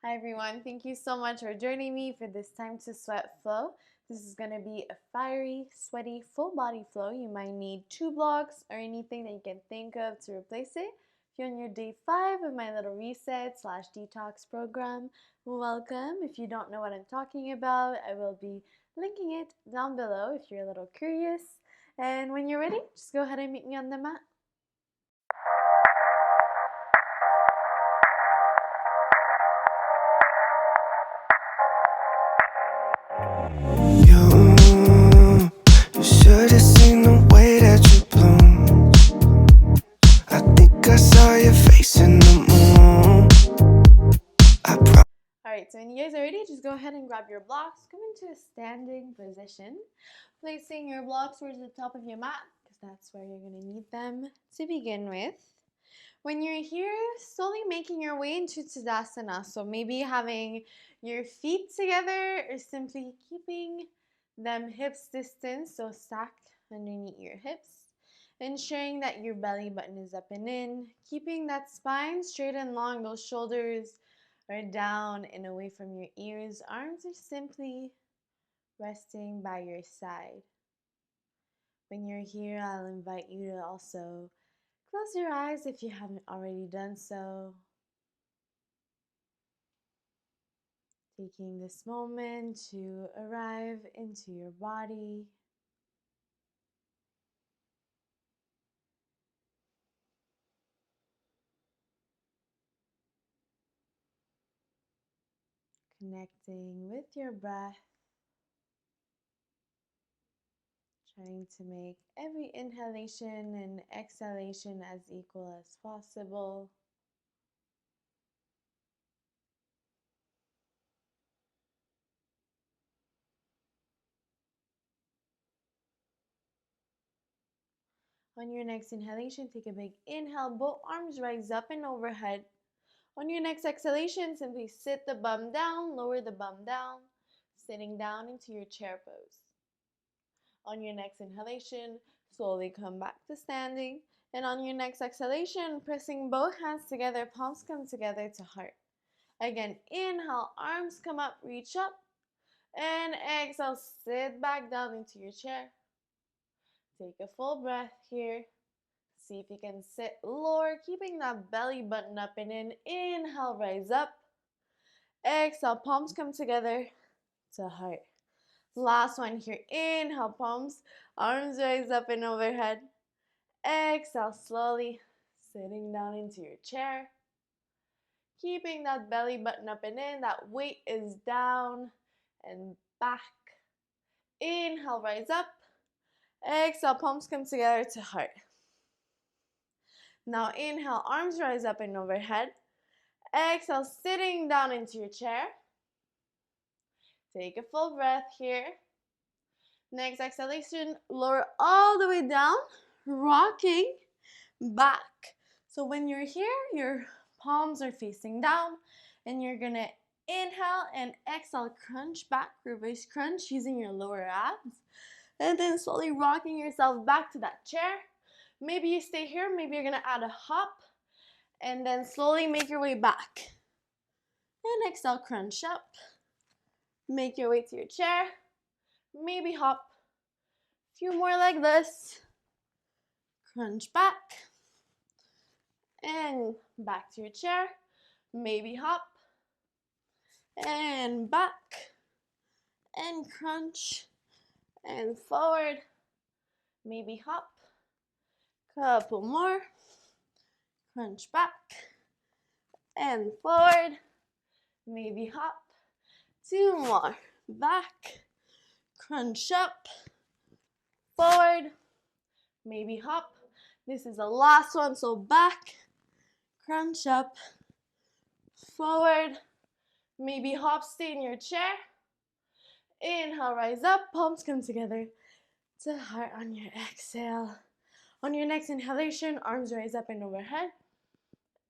Hi everyone, thank you so much for joining me for this Time to Sweat flow. This is going to be a fiery, sweaty, full body flow. You might need 2 blocks or anything that you can think of to replace it. If you're on your day 5 of my little reset / detox program, welcome. If you don't know what I'm talking about, I will be linking it down below if you're a little curious. And when you're ready, just go ahead and meet me on the mat. You should have seen the way that you bloom. I think I saw your face in the moon. Alright, so when you guys are ready, just go ahead and grab your blocks. Come into a standing position, placing your blocks towards the top of your mat, because that's where you're going to need them to begin with. When you're here, slowly making your way into Tadasana. So maybe having your feet together or simply keeping them hips distance, so stacked underneath your hips. Ensuring that your belly button is up and in. Keeping that spine straight and long, those shoulders are down and away from your ears. Arms are simply resting by your side. When you're here, I'll invite you to also close your eyes if you haven't already done so. Taking this moment to arrive into your body. Connecting with your breath. Trying to make every inhalation and exhalation as equal as possible. On your next inhalation, take a big inhale. Both arms rise up and overhead. On your next exhalation, simply sit the bum down, lower the bum down, sitting down into your chair pose. On your next inhalation, slowly come back to standing. And on your next exhalation, pressing both hands together, palms come together to heart. Again, inhale, arms come up, reach up. And exhale, sit back down into your chair. Take a full breath here. See if you can sit lower, keeping that belly button up and in. Inhale, rise up. Exhale, palms come together to heart. Last one here. Inhale, palms, arms rise up and overhead. Exhale, slowly sitting down into your chair. Keeping that belly button up and in. That weight is down and back. Inhale, rise up. Exhale, palms come together to heart. Now inhale, arms rise up and overhead. Exhale, sitting down into your chair. Take a full breath here. Next exhalation, lower all the way down, rocking back. So when you're here, your palms are facing down, and you're gonna inhale and exhale, crunch back, reverse crunch using your lower abs, and then slowly rocking yourself back to that chair. Maybe you stay here, maybe you're gonna add a hop, and then slowly make your way back. And exhale, crunch up. Make your way to your chair. Maybe hop. A few more like this. Crunch back. And back to your chair. Maybe hop. And back. And crunch. And forward. Maybe hop. Couple more. Crunch back. And forward. Maybe hop. 2 more. Back. Crunch up. Forward. Maybe hop. This is the last one, so back. Crunch up. Forward. Maybe hop, stay in your chair. Inhale, rise up. Palms come together to heart on your exhale. On your next inhalation, arms rise up and overhead.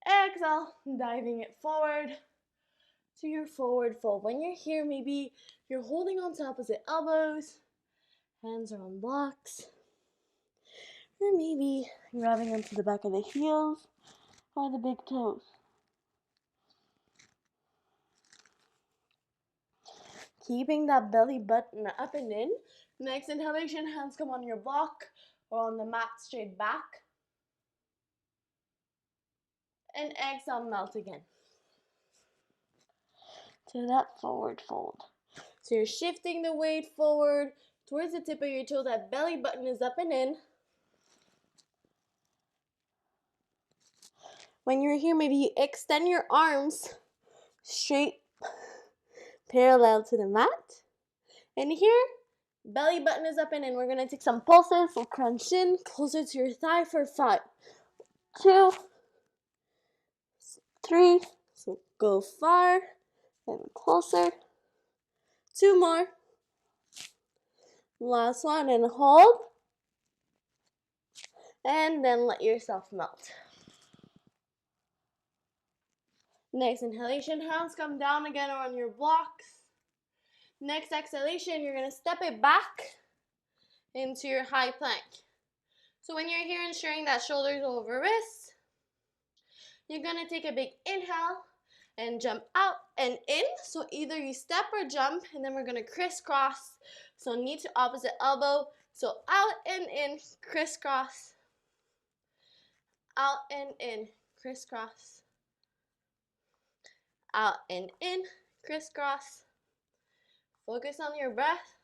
Exhale, diving it forward to your forward fold. When you're here, maybe you're holding on to opposite elbows. Hands are on blocks. Or maybe grabbing onto the back of the heels or the big toes. keeping that belly button up and in. Next inhalation, hands come on your block or on the mat straight back. And exhale, melt again to that forward fold. So you're shifting the weight forward towards the tip of your toe. That belly button is up and in. When you're here, maybe you extend your arms straight, parallel to the mat. And here, belly button is up and in. We're going to take some pulses. We'll crunch in closer to your thigh for 5, 2, 3. So go far and closer. 2 more. Last one, and hold. And then let yourself melt. Next inhalation, hands come down again on your blocks. Next exhalation, you're going to step it back into your high plank. So when you're here, ensuring that shoulders over wrists, you're going to take a big inhale and jump out and in. So either you step or jump, and then we're going to crisscross. So knee to opposite elbow. So out and in, crisscross. Out and in, crisscross. Out and in, crisscross. Focus on your breath.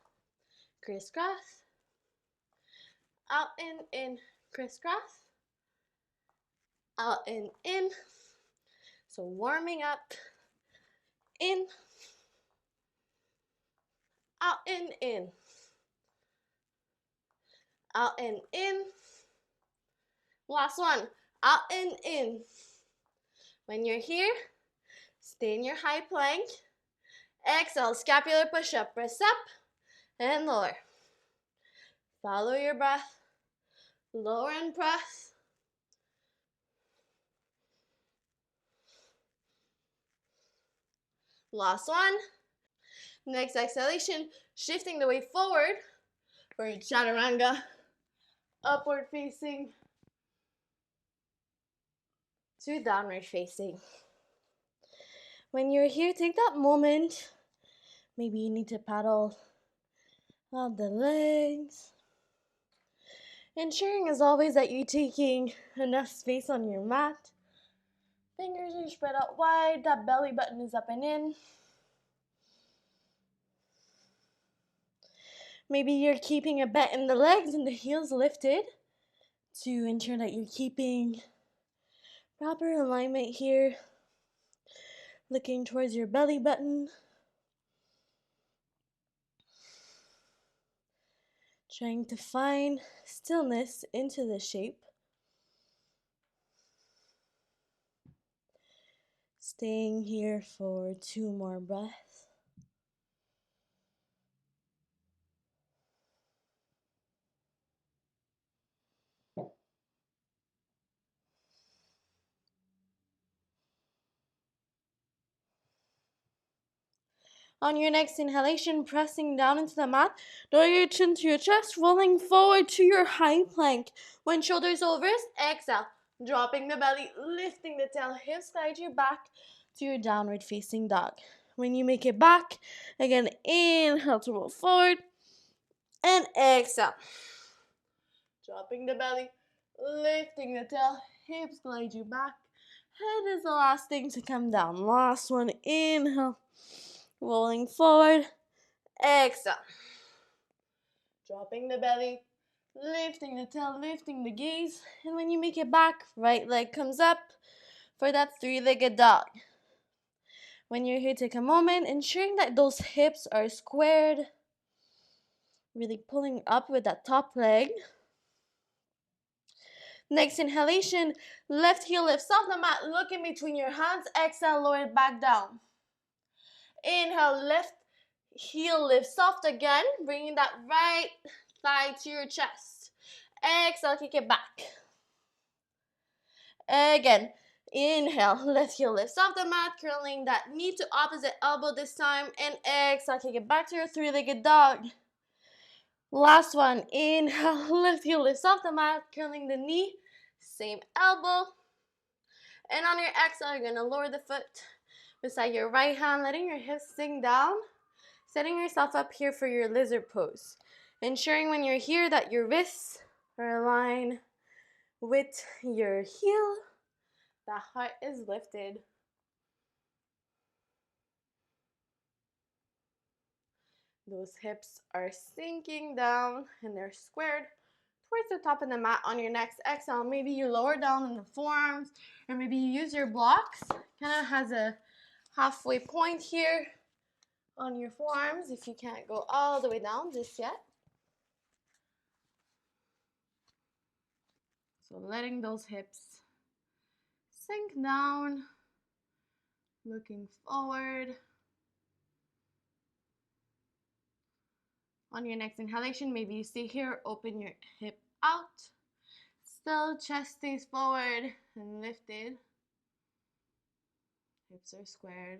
Crisscross. Out and in, crisscross. Out and in. So warming up. In. Out and in. Out and in. Last one. Out and in. When you're here, stay in your high plank. Exhale, scapular push-up. Press up and lower. Follow your breath. Lower and press. Last one. Next exhalation, shifting the weight forward for your chaturanga. Upward facing to downward facing. When you're here, take that moment. Maybe you need to paddle out the legs. Ensuring as always that you're taking enough space on your mat. Fingers are spread out wide. That belly button is up and in. Maybe you're keeping a bend in the legs and the heels lifted to ensure that you're keeping proper alignment here. Looking towards your belly button. Trying to find stillness into the shape. Staying here for 2 more breaths. On your next inhalation, pressing down into the mat, draw your chin to your chest, rolling forward to your high plank. When shoulders over, exhale, dropping the belly, lifting the tail, hips guide you back to your downward facing dog. When you make it back, again, inhale to roll forward, and exhale. Dropping the belly, lifting the tail, hips glide you back. Head is the last thing to come down. Last one, inhale. Rolling forward, exhale. Dropping the belly, lifting the tail, lifting the gaze. And when you make it back, right leg comes up for that 3-legged dog. When you're here, take a moment, ensuring that those hips are squared. Really pulling up with that top leg. Next inhalation, left heel lifts off the mat, look in between your hands. Exhale, lower it back down. Inhale, left heel lifts soft again, bringing that right thigh to your chest. Exhale, kick it back. Again, inhale, left heel lifts off the mat, curling that knee to opposite elbow this time. And exhale, kick it back to your 3-legged dog. Last one, inhale, left heel lifts off the mat, curling the knee, same elbow. And on your exhale, you're going to lower the foot beside your right hand, letting your hips sink down. Setting yourself up here for your lizard pose. Ensuring when you're here that your wrists are aligned with your heel. The heart is lifted. Those hips are sinking down and they're squared towards the top of the mat. On your next exhale, maybe you lower down in the forearms, or maybe you use your blocks. Kind of has a halfway point here on your forearms if you can't go all the way down just yet. So letting those hips sink down, looking forward. On your next inhalation, maybe you stay here, open your hip out. Still, chest stays forward and lifted. Hips are squared.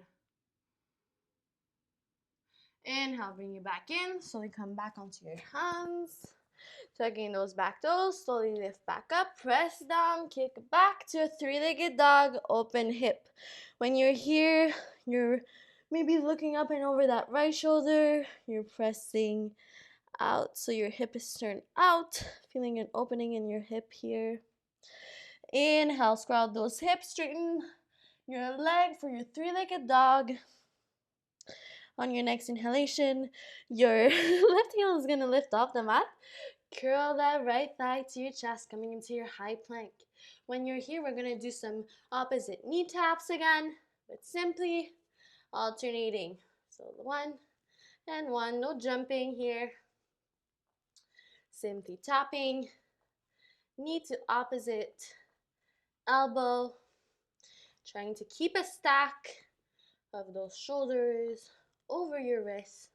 Inhale, bring you back in. Slowly come back onto your hands. Tugging those back toes. Slowly lift back up. Press down. Kick back to a three-legged dog. Open hip. When you're here, you're maybe looking up and over that right shoulder. You're pressing out. So your hip is turned out. Feeling an opening in your hip here. Inhale, scroll those hips. Straighten your leg for your three-legged dog. On your next inhalation, your left heel is going to lift off the mat. Curl that right thigh to your chest, coming into your high plank. When you're here, we're going to do some opposite knee taps again, but simply alternating. So 1 and 1, no jumping here. Simply tapping, knee to opposite elbow, trying to keep a stack of those shoulders over your wrists.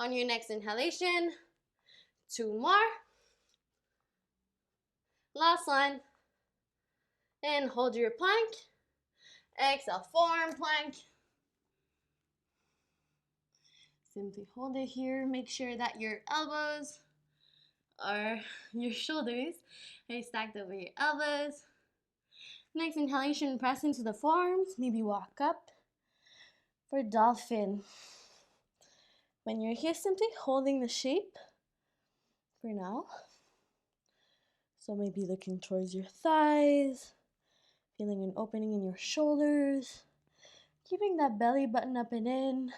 On your next inhalation, 2 more. Last one. And hold your plank. Exhale, forearm plank. Simply hold it here. Make sure that your elbows or your shoulders are stacked over your elbows. Next inhalation, press into the forearms. Maybe walk up for dolphin. When you're here, simply holding the shape for now. So maybe looking towards your thighs, feeling an opening in your shoulders, keeping that belly button up and in.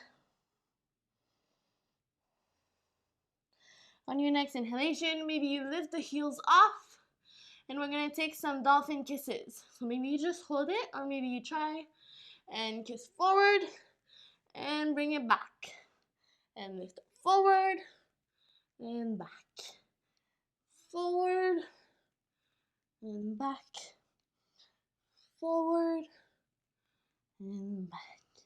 On your next inhalation, maybe you lift the heels off, and we're going to take some dolphin kisses. So maybe you just hold it, or maybe you try and kiss forward and bring it back. And lift it forward and back. Forward and back. Forward and back.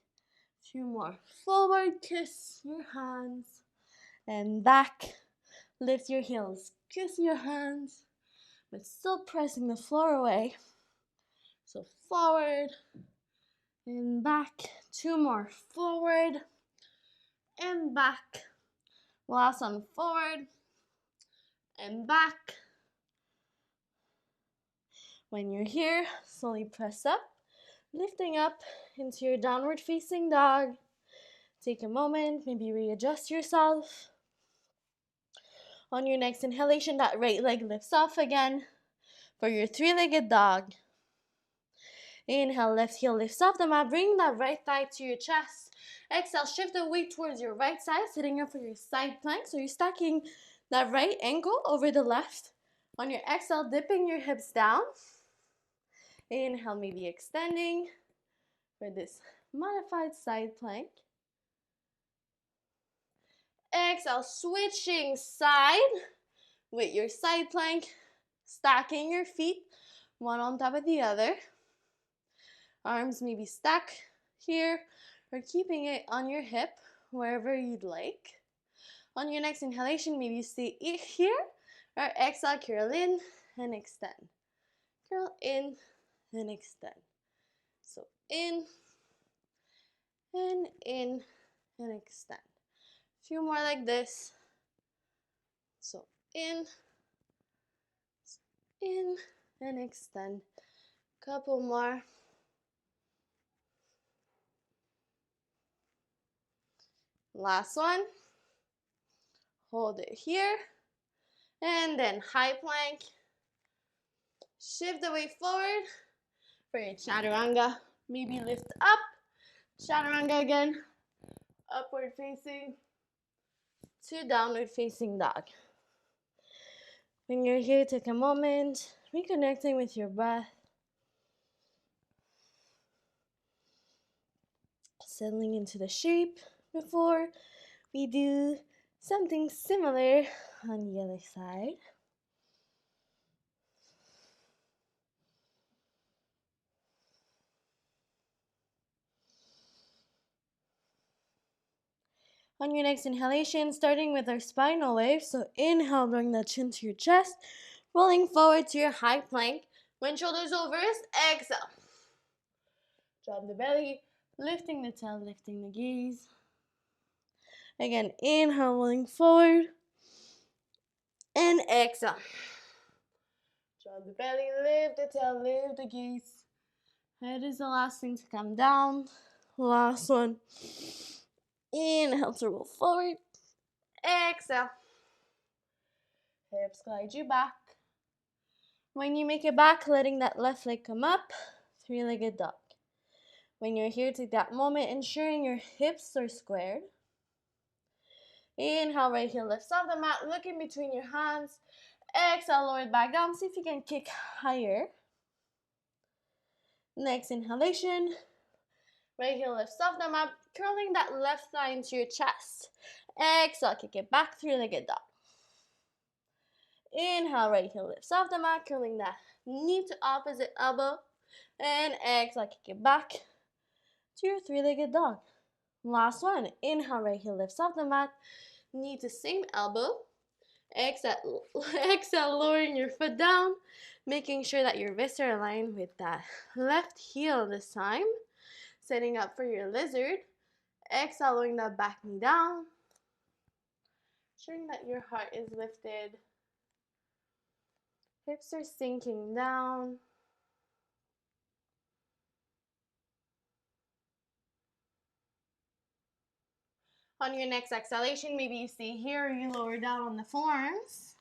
2 more. Forward, kiss your hands. And back. Lift your heels. Kiss your hands. But still pressing the floor away. So forward and back. 2 more. Forward and back. Last one. Forward and back. When you're here, slowly press up. Lifting up into your downward facing dog. Take a moment, maybe readjust yourself. On your next inhalation, that right leg lifts off again for your three-legged dog. Inhale, left heel lifts off the mat. Bring that right thigh to your chest. Exhale, shift the weight towards your right side, sitting up for your side plank. So you're stacking that right ankle over the left. On your exhale, dipping your hips down. Inhale, maybe extending for this modified side plank. Exhale, switching side with your side plank, stacking your feet, one on top of the other. Arms maybe stack here, or keeping it on your hip, wherever you'd like. On your next inhalation, maybe you stay here, or exhale, curl in and extend. Curl in and extend. So in and extend. A few more like this. So in and extend. Couple more. Last one. Hold it here. And then high plank. Shift the weight forward for your chaturanga. Maybe lift up. Chaturanga again. Upward facing to downward facing dog. When you're here, take a moment, reconnecting with your breath. Settling into the shape before we do something similar on the other side. On your next inhalation, starting with our spinal wave. So inhale, bring the chin to your chest, rolling forward to your high plank. When shoulders over wrist, exhale. Drop the belly, lifting the tail, lifting the gaze. Again, inhale, rolling forward, and exhale. Drop the belly, lift the tail, lift the gaze. Head is the last thing to come down. Last one. Inhale to roll forward. Exhale. Hips glide you back. When you make it back, letting that left leg come up, three-legged dog. When you're here, take that moment, ensuring your hips are squared. Inhale, right heel lifts off the mat, look in between your hands. Exhale, lower it back down. See if you can kick higher. Next inhalation, right heel lifts off the mat, curling that left thigh into your chest. Exhale, kick it back, three-legged dog. Inhale, right heel lifts off the mat, curling that knee to opposite elbow. And exhale, kick it back to your three-legged dog. Last one. Inhale, right heel lifts off the mat, knee to same elbow. Exhale, lowering your foot down, making sure that your wrists are aligned with that left heel this time. Setting up for your lizard. Exhale, lowering that back knee down. Ensuring that your heart is lifted. Hips are sinking down. On your next exhalation, maybe you stay here or you lower down on the forearms.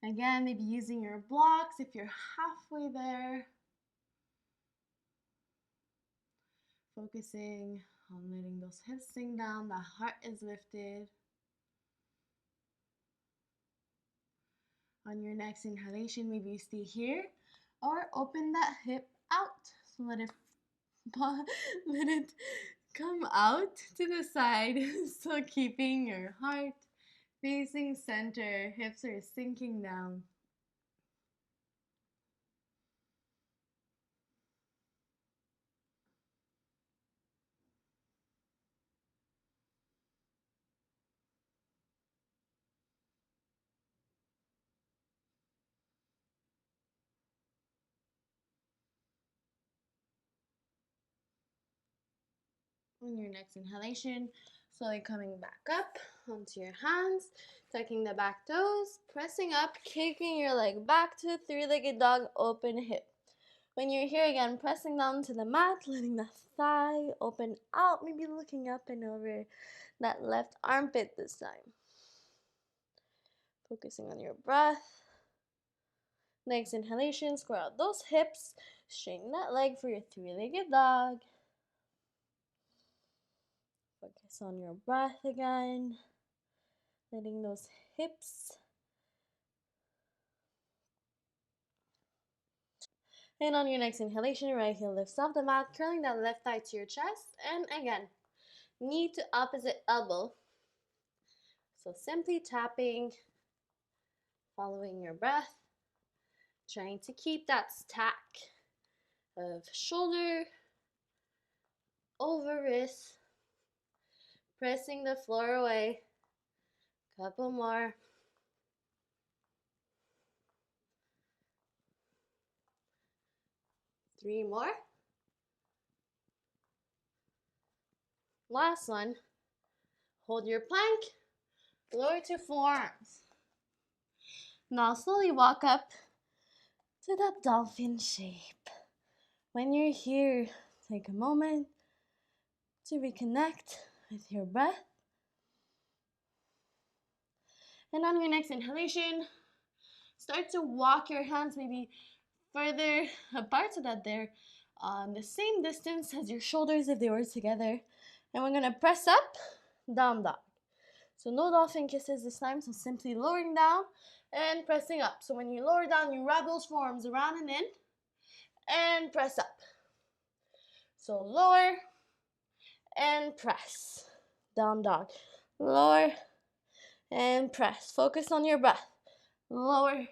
Again, maybe using your blocks if you're halfway there. Focusing on letting those hips sink down, the heart is lifted. On your next inhalation, maybe you stay here or open that hip out. So let it come out to the side. So keeping your heart facing center, hips are sinking down. On your next inhalation, slowly coming back up onto your hands, tucking the back toes, pressing up, kicking your leg back to a three-legged dog, open hip. When you're here again, pressing down to the mat, letting the thigh open out, maybe looking up and over that left armpit this time. Focusing on your breath. Next inhalation, square out those hips, straighten that leg for your three-legged dog. Focus on your breath again, letting those hips. And on your next inhalation, right heel lifts off the mat, curling that left thigh to your chest. And again, knee to opposite elbow. So simply tapping, following your breath, trying to keep that stack of shoulder over wrist, pressing the floor away. Couple more. Three more. Last one. Hold your plank, lower to forearms. Now slowly walk up to that dolphin shape. When you're here, take a moment to reconnect with your breath. And on your next inhalation, start to walk your hands maybe further apart so that they're on the same distance as your shoulders if they were together. And we're gonna press up, down dog. So no dolphin kisses this time, so simply lowering down and pressing up. So when you lower down, you wrap those forearms around and in, and press up. So lower and press, down dog. Lower and press. Focus on your breath. Lower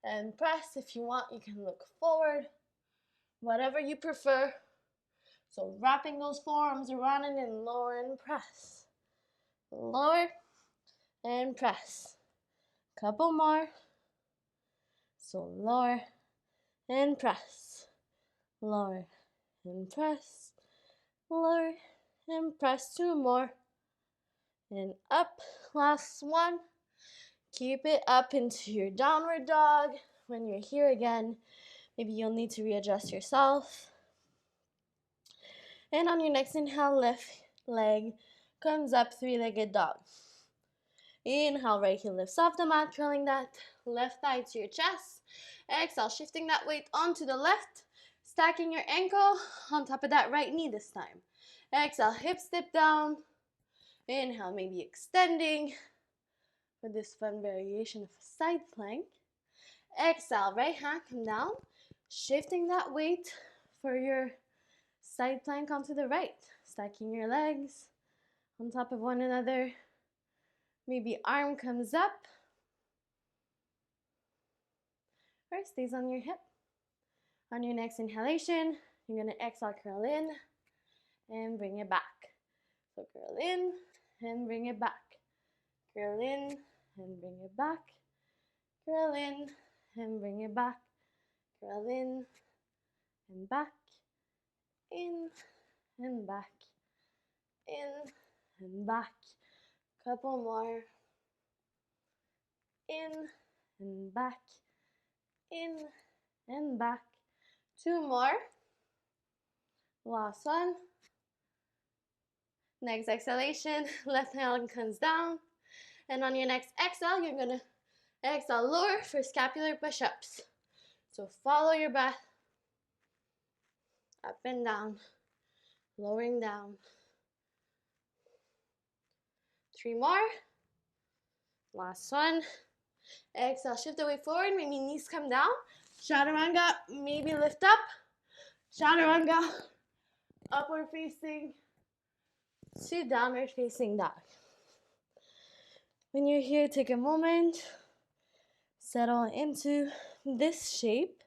and press. If you want, you can look forward, whatever you prefer. So wrapping those forearms around and in, lower and press. Lower and press. Couple more. So lower and press. Lower and press. Lower and press. Two more. And up. Last one. Keep it up into your downward dog. When you're here again, maybe you'll need to readjust yourself. And on your next inhale, left leg comes up, three-legged dog. Inhale, right heel lifts off the mat, curling that left thigh to your chest. Exhale, shifting that weight onto the left, stacking your ankle on top of that right knee this time. Exhale, hips dip down. Inhale, maybe extending for this fun variation of a side plank. Exhale, right hand come down, shifting that weight for your side plank onto the right, stacking your legs on top of one another. Maybe arm comes up or stays on your hip. On your next inhalation, you're going to exhale, curl in and bring it back. So curl in and bring it back. Curl in and bring it back. Curl in and bring it back. Curl in and back. In and back. In and back. Couple more. In and back. In and back. Two more. Last one. Next exhalation, left hand comes down. And on your next exhale, you're going to exhale lower for scapular push-ups. So follow your breath. Up and down. Lowering down. Three more. Last one. Exhale, shift the weight forward. Maybe knees come down. Chaturanga, maybe lift up. Chaturanga, upward facing to downward facing dog. When you're here, take a moment. Settle into this shape.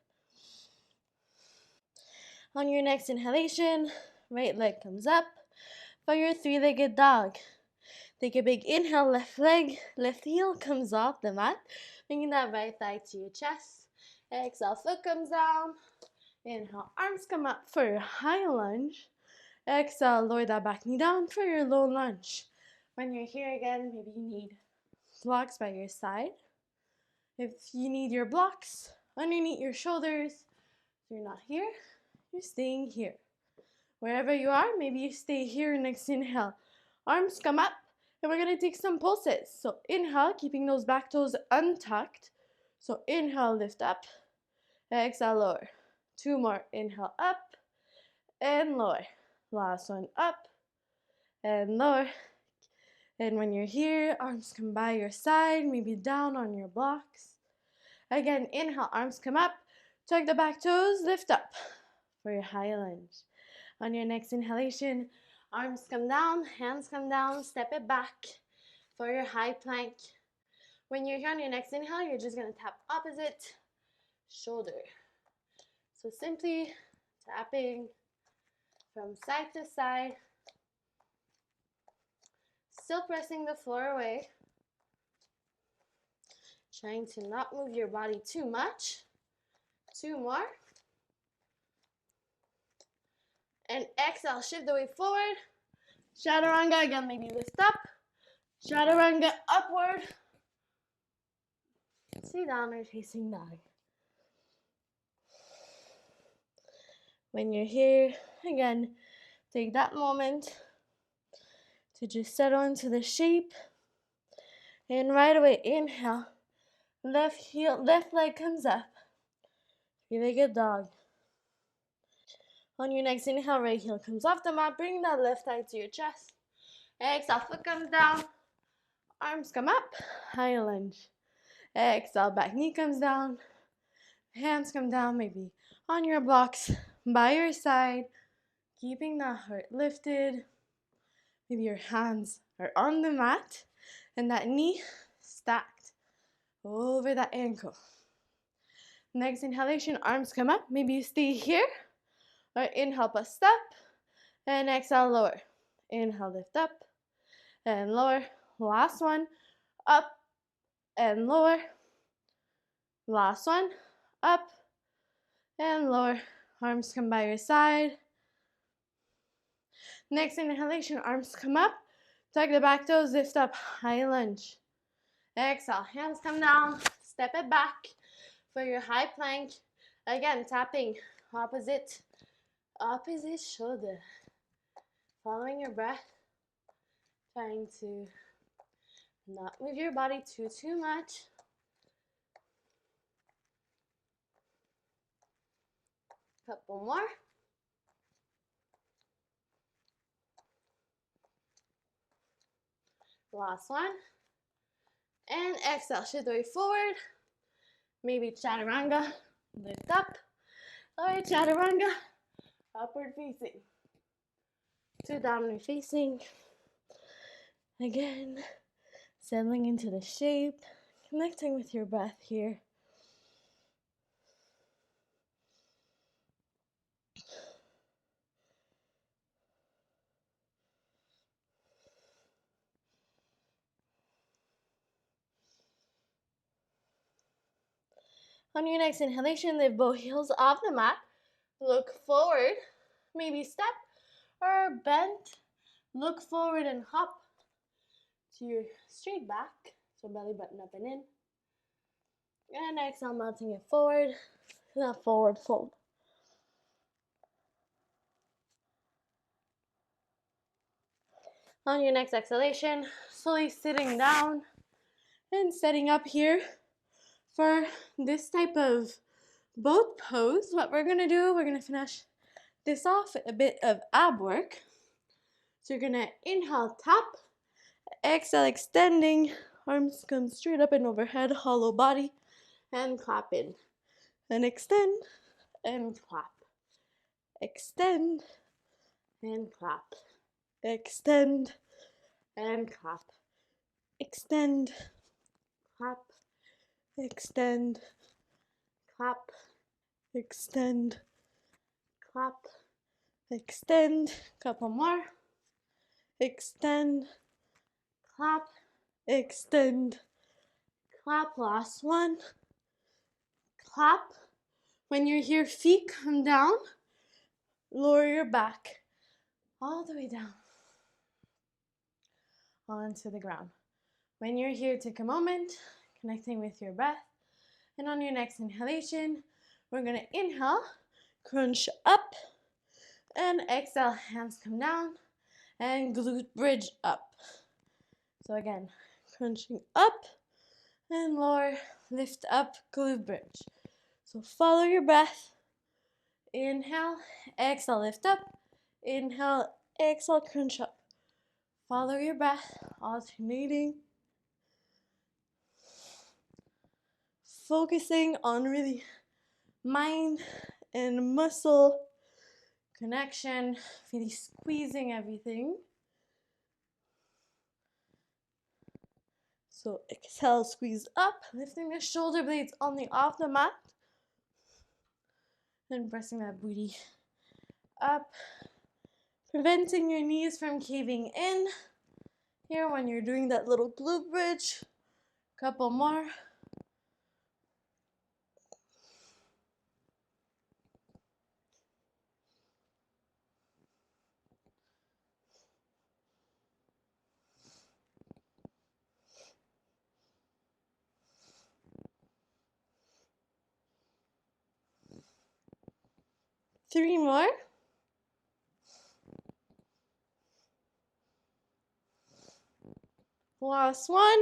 On your next inhalation, right leg comes up for your three-legged dog. Take a big inhale, left leg, left heel comes off the mat, bringing that right thigh to your chest. Exhale, foot comes down. Inhale, arms come up for your high lunge. Exhale, lower that back knee down for your low lunge. When you're here again, maybe you need blocks by your side. If you need your blocks underneath your shoulders, if you're not here, you're staying here. Wherever you are, maybe you stay here. Next inhale, arms come up, and we're going to take some pulses. So inhale, keeping those back toes untucked. So inhale, lift up. Exhale, lower. Two more. Inhale, up and lower. Last one, up and lower. And when you're here, arms come by your side, maybe down on your blocks. Again, inhale, arms come up. Tuck the back toes, lift up for your high lunge. On your next inhalation, arms come down, hands come down, step it back for your high plank. When you're here on your next inhale, you're just going to tap opposite shoulder. So simply tapping from side to side, still pressing the floor away, trying to not move your body too much. Two more. And exhale, shift the weight forward. Chaturanga, again, maybe lift up. Chaturanga, upward. See downward facing dog. When you're here, again, take that moment to just settle into the shape. And right away, inhale. Left leg comes up. Three-legged dog. On your next inhale, right heel comes off the mat. Bring that left thigh to your chest. Exhale, foot comes down. Arms come up. High lunge. Exhale, back knee comes down. Hands come down, maybe on your blocks, by your side. Keeping that heart lifted. Maybe your hands are on the mat and that knee stacked over that ankle. Next inhalation, arms come up. Maybe you stay here. Or inhale, up a step. And exhale, lower. Inhale, lift up. And lower. Last one. Up and lower. Last one. Up and lower. Arms come by your side. Next inhalation, arms come up. Tuck the back toes, lift up, high lunge. Exhale, hands come down, step it back for your high plank. Again, tapping opposite shoulder. Following your breath, trying to not move your body too much. Couple more. Last one. And exhale, shift the weight forward. Maybe chaturanga, lift up. Or chaturanga, upward facing. To downward facing. Again, settling into the shape, connecting with your breath here. On your next inhalation, lift both heels off the mat. Look forward, maybe step or bend. Look forward and hop to your straight back. So belly button up and in. And exhale, melting it forward. That forward fold. On your next exhalation, slowly sitting down and setting up here for this type of boat pose. What we're gonna do, we're gonna finish this off with a bit of ab work. So you're gonna inhale, tap, exhale, extending, arms come straight up and overhead, hollow body, and clap in. And extend and clap. Extend and clap. Extend and clap. Extend, clap, extend, clap, extend, clap, extend. Couple more. Extend, clap, extend, clap. Last one. Clap. When you're here, feet come down. Lower your back all the way down onto the ground. When you're here, take a moment, connecting with your breath. And on your next inhalation, we're going to inhale, crunch up, and exhale, hands come down, and glute bridge up. So again, crunching up and lower, lift up, glute bridge. So follow your breath. Inhale, exhale, lift up. Inhale, exhale, crunch up. Follow your breath, alternating. Focusing on really mind and muscle connection, really squeezing everything. So exhale, squeeze up, lifting the shoulder blades only off the mat. And pressing that booty up, preventing your knees from caving in. Here when you're doing that little glute bridge. Couple more. 3 more. Last one.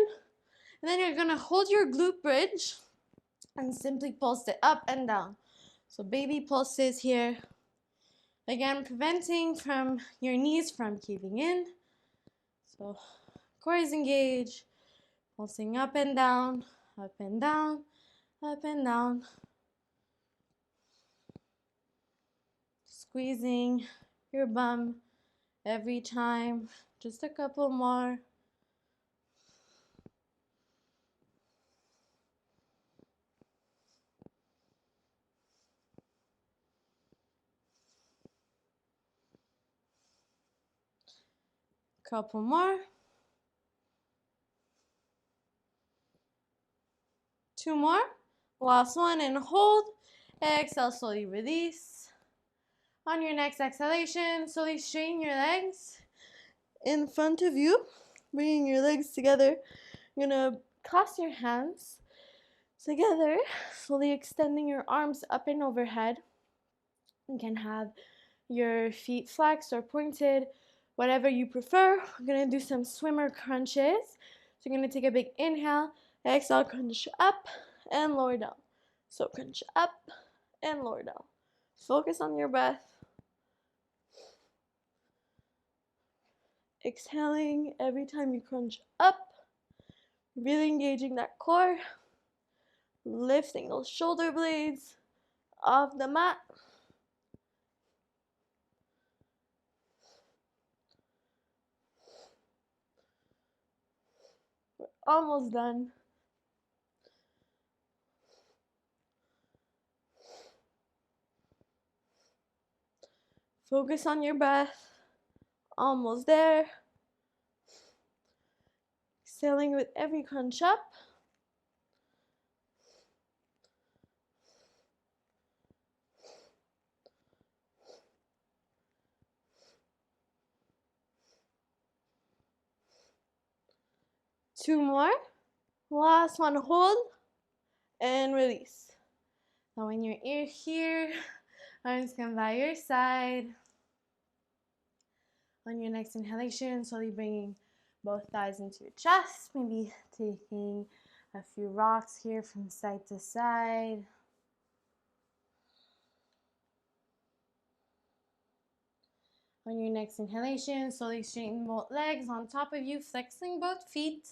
And then you're gonna hold your glute bridge and simply pulse it up and down. So baby pulses here. Again, preventing from your knees from caving in. So core is engaged, pulsing up and down, up and down, up and down. Squeezing your bum every time. Just a couple more. Couple more. 2 more. Last one and hold. Exhale, slowly release. On your next exhalation, slowly straighten your legs in front of you, bringing your legs together. You're gonna clasp your hands together, slowly extending your arms up and overhead. You can have your feet flexed or pointed, whatever you prefer. We're gonna do some swimmer crunches. So you're gonna take a big inhale, exhale, crunch up and lower down. So crunch up and lower down. Focus on your breath. Exhaling every time you crunch up, really engaging that core, lifting those shoulder blades off the mat. We're almost done. Focus on your breath. Almost there. Exhaling with every crunch up. Two more. Last one, hold and release. Now when you're here, arms come by your side. On your next inhalation, slowly bringing both thighs into your chest, maybe taking a few rocks here from side to side. On your next inhalation, slowly straighten both legs on top of you, flexing both feet.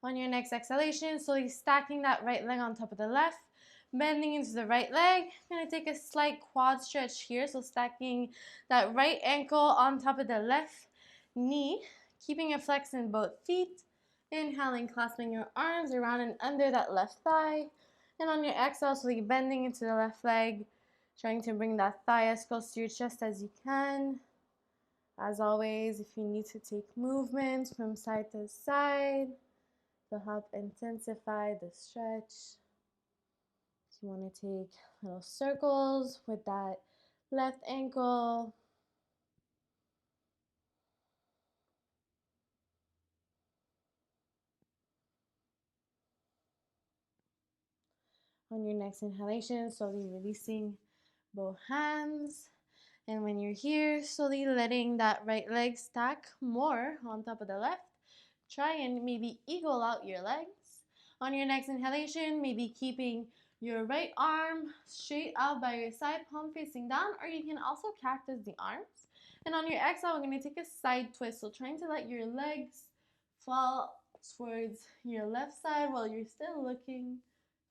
On your next exhalation, slowly stacking that right leg on top of the left, bending into the right leg. I'm going to take a slight quad stretch here, so stacking that right ankle on top of the left knee, keeping it flexed in both feet. Inhaling, clasping your arms around and under that left thigh. And on your exhale, slowly bending into the left leg, trying to bring that thigh as close to your chest as you can. As always, if you need to take movements from side to side to help intensify the stretch. So you want to take little circles with that left ankle. On your next inhalation, slowly releasing both hands. And when you're here, slowly letting that right leg stack more on top of the left. Try and maybe eagle out your legs. On your next inhalation, maybe keeping your right arm straight out by your side, palm facing down, or you can also cactus the arms. And on your exhale, we're going to take a side twist. So trying to let your legs fall towards your left side while you're still looking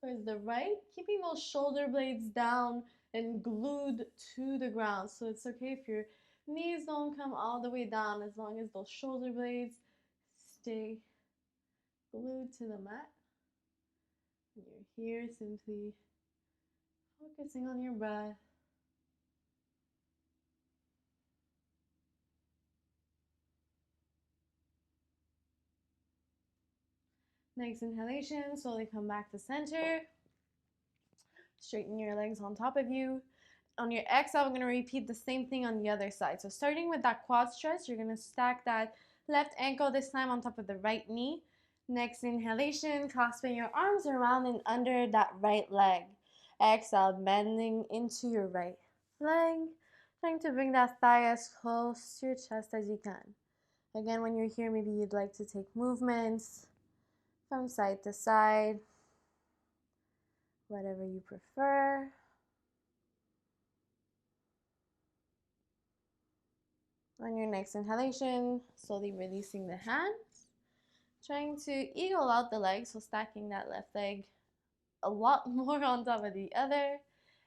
towards the right, keeping those shoulder blades down and glued to the ground. So it's okay if your knees don't come all the way down as long as those shoulder blades stay glued to the mat. And you're here simply focusing on your breath. Next inhalation, slowly come back to center. Straighten your legs on top of you. On your exhale, we're going to repeat the same thing on the other side. So starting with that quad stretch, you're going to stack that left ankle this time on top of the right knee. Next inhalation, clasping your arms around and under that right leg. Exhale, bending into your right leg, trying to bring that thigh as close to your chest as you can. Again, when you're here, maybe you'd like to take movements from side to side, whatever you prefer. On your next inhalation, slowly releasing the hands, trying to eagle out the legs, so stacking that left leg a lot more on top of the other.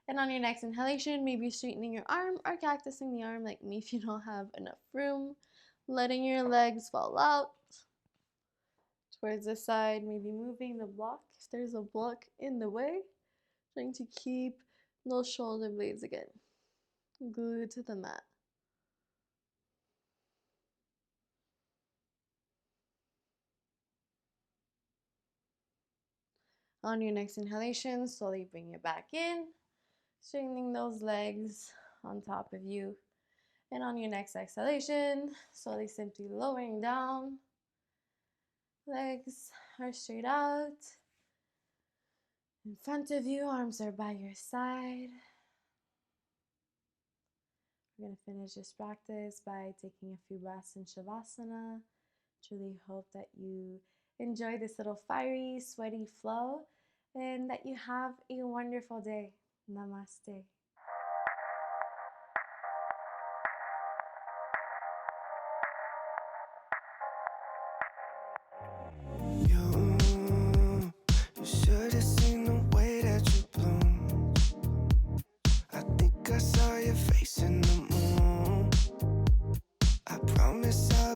And on your next inhalation, maybe straightening your arm or cactusing the arm like me if you don't have enough room. Letting your legs fall out towards the side, maybe moving the block if there's a block in the way. Trying to keep those shoulder blades again glued to the mat. On your next inhalation, slowly bring it back in, straightening those legs on top of you. And on your next exhalation, slowly simply lowering down. Legs are straight out. In front of you, arms are by your side. We're going to finish this practice by taking a few breaths in Shavasana. Truly hope that you enjoy this little fiery, sweaty flow and that you have a wonderful day. Namaste.